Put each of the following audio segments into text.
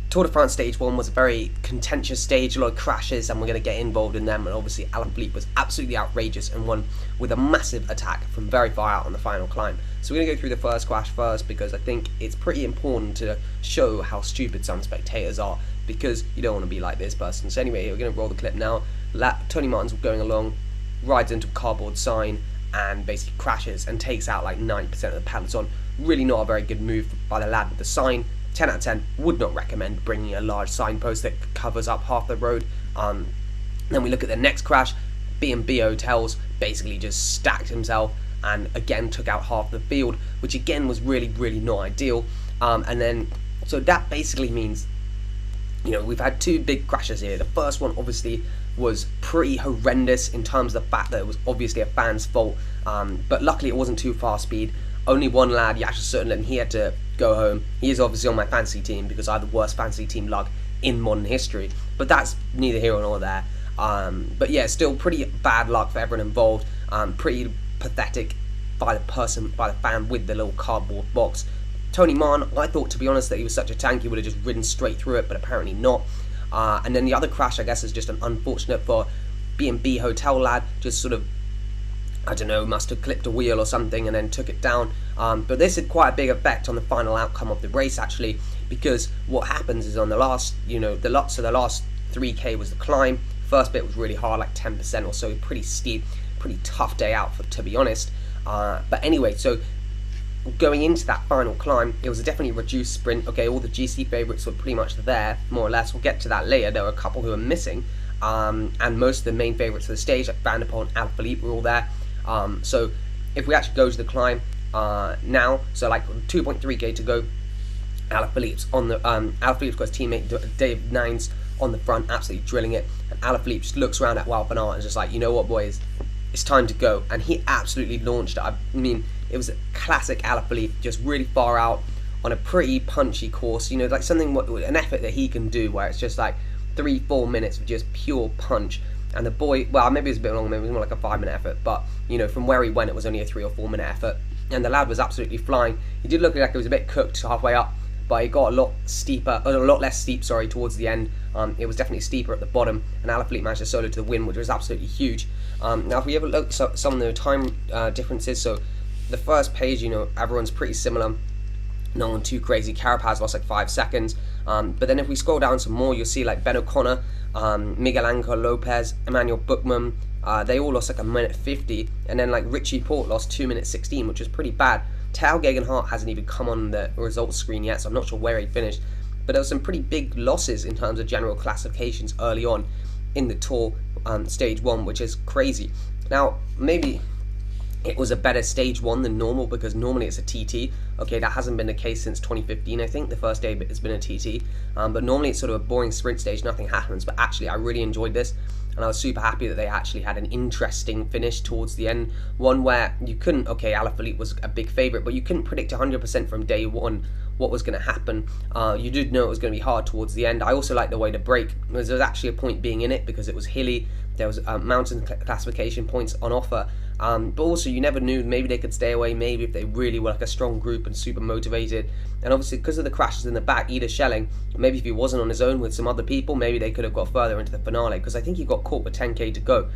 Tour de France Stage 1 was a very contentious stage, a lot of crashes, and we're going to get involved in them. And obviously, Alaphilippe was absolutely outrageous and won with a massive attack from very far out on the final climb. So we're going to go through the first crash first, because I think it's pretty important to show how stupid some spectators are, because you don't want to be like this person. So anyway, we're going to roll the clip now. Tony Martin's going along, rides into a cardboard sign, and basically crashes and takes out like 90% of the peloton. Really not a very good move by the lad with the sign. 10 out of 10, would not recommend bringing a large signpost that covers up half the road. Then we look at the next crash. B&B Hotels basically just stacked himself and again took out half the field, which again was really not ideal. And then, so that basically means, you know, we've had two big crashes here. The first one obviously was pretty horrendous in terms of the fact that it was obviously a fan's fault, but luckily it wasn't too fast speed. Only one lad, Jascha Sutherland, and he had to go home. He is obviously on my fantasy team because I have the worst fantasy team luck in modern history, but that's neither here nor there. But yeah, still pretty bad luck for everyone involved. Pretty pathetic by the fan with the little cardboard box. Tony Martin, I thought, to be honest, that he was such a tank he would have just ridden straight through it, but apparently not. And then the other crash, I guess, is just an unfortunate for B&B Hotel lad, just sort of, I don't know, must have clipped a wheel or something and then took it down. But this had quite a big effect on the final outcome of the race, actually, because what happens is on the last, you know, the last 3K was the climb. First bit was really hard, like 10% or so, pretty steep, pretty tough day out, to be honest. But anyway, so going into that final climb, it was a definitely reduced sprint. Okay, all the GC favourites were pretty much there, more or less. We'll get to that later. There were a couple who were missing, and most of the main favourites of the stage, like Van der Poel and Alaphilippe, were all there. So if we actually go to the climb now, so like 2.3k to go, Alaphilippe's on the Alaphilippe's got his teammate Dave Nines on the front, absolutely drilling it, and Alaphilippe just looks around at Wout van Aert and is just like, you know what, boys, it's time to go. And he absolutely launched it. I mean, it was a classic Alaphilippe, just really far out on a pretty punchy course, you know, like something, an effort that he can do where it's just like 3-4 minutes of just pure punch. And the boy, well, maybe it was a bit longer, maybe it was more like a 5-minute effort, but, you know, from where he went, it was only a 3 or 4 minute effort, and the lad was absolutely flying. He did look like he was a bit cooked halfway up, but it got a lot less steep, towards the end. It was definitely steeper at the bottom, and Alaphilippe managed to solo to the win, which was absolutely huge. Now, if we have a look at some of the time differences, so the first page, you know, everyone's pretty similar. No one too crazy. Carapaz lost like 5 seconds. But then if we scroll down some more, you'll see like Ben O'Connor, Miguel Angel Lopez, Emmanuel Buchmann, they all lost like 1:50, and then like Richie Porte lost 2:16, which was pretty bad. Tao Geoghegan Hart hasn't even come on the results screen yet, so I'm not sure where he finished. But there were some pretty big losses in terms of general classifications early on in the Tour Stage 1, which is crazy. Now, maybe it was a better Stage 1 than normal, because normally it's a TT. Okay, that hasn't been the case since 2015, I think. The first day it's been a TT. But normally it's sort of a boring sprint stage, nothing happens. But actually, I really enjoyed this, and I was super happy that they actually had an interesting finish towards the end. One where you couldn't, okay, Alaphilippe was a big favourite, but you couldn't predict 100% from day one what was going to happen. You did know it was going to be hard towards the end. I also liked the way to break. There was actually a point being in it, because it was hilly. There was mountain classification points on offer. But also, you never knew, maybe they could stay away, maybe if they really were like a strong group and super motivated. And obviously, because of the crashes in the back, Ida Schelling, maybe if he wasn't on his own with some other people, maybe they could have got further into the finale, because I think he got caught with 10k to go.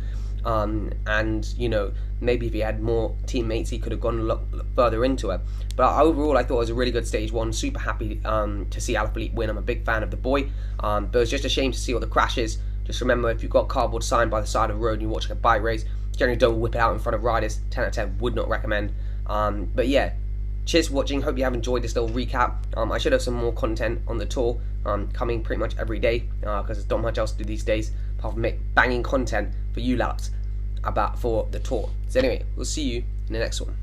And, you know, maybe if he had more teammates, he could have gone a lot further into it. But overall, I thought it was a really good Stage 1. Super happy to see Alaphilippe win. I'm a big fan of the boy. But it was just a shame to see all the crashes. Just remember, if you've got a cardboard sign by the side of the road and you're watching a bike race, generally don't whip it out in front of riders. 10 out of 10, would not recommend. But yeah, cheers for watching. Hope you have enjoyed this little recap. I should have some more content on the tour coming pretty much every day, because there's not much else to do these days apart from make banging content for you lads for the tour. So anyway, we'll see you in the next one.